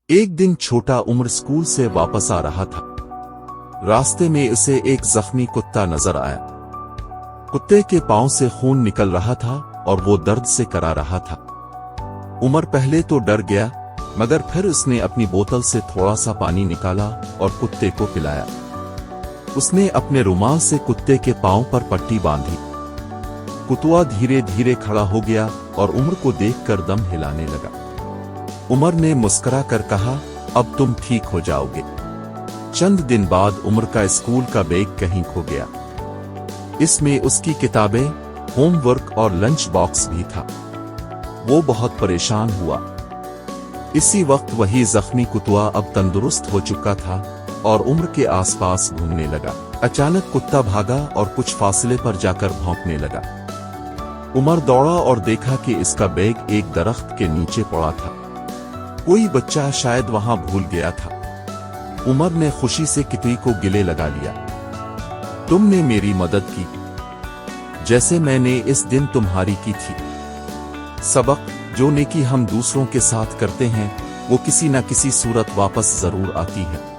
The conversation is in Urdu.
ایک دن چھوٹا عمر اسکول سے واپس آ رہا تھا۔ راستے میں اسے ایک زخمی کتا نظر آیا۔ کتے کے پاؤں سے خون نکل رہا تھا اور وہ درد سے کرا رہا تھا۔ عمر پہلے تو ڈر گیا، مگر پھر اس نے اپنی بوتل سے تھوڑا سا پانی نکالا اور کتے کو پلایا۔ اس نے اپنے رومال سے کتے کے پاؤں پر پٹی باندھی۔ کتوا دھیرے دھیرے کھڑا ہو گیا اور عمر کو دیکھ کر دم ہلانے لگا۔ عمر نے مسکرا کر کہا، اب تم ٹھیک ہو جاؤ گے۔ چند دن بعد عمر کا اسکول کا بیگ کہیں کھو گیا۔ اس میں اس کی کتابیں، ہوم ورک اور لنچ باکس بھی تھا۔ وہ بہت پریشان ہوا۔ اسی وقت وہی زخمی کتوا اب تندرست ہو چکا تھا اور عمر کے آس پاس گھومنے لگا۔ اچانک کتا بھاگا اور کچھ فاصلے پر جا کر بھونکنے لگا۔ عمر دوڑا اور دیکھا کہ اس کا بیگ ایک درخت کے نیچے پڑا تھا۔ کوئی بچہ شاید وہاں بھول گیا تھا۔ عمر نے خوشی سے کتوی کو گلے لگا لیا۔ تم نے میری مدد کی، جیسے میں نے اس دن تمہاری کی تھی۔ سبق: جو نیکی ہم دوسروں کے ساتھ کرتے ہیں وہ کسی نہ کسی صورت واپس ضرور آتی ہے۔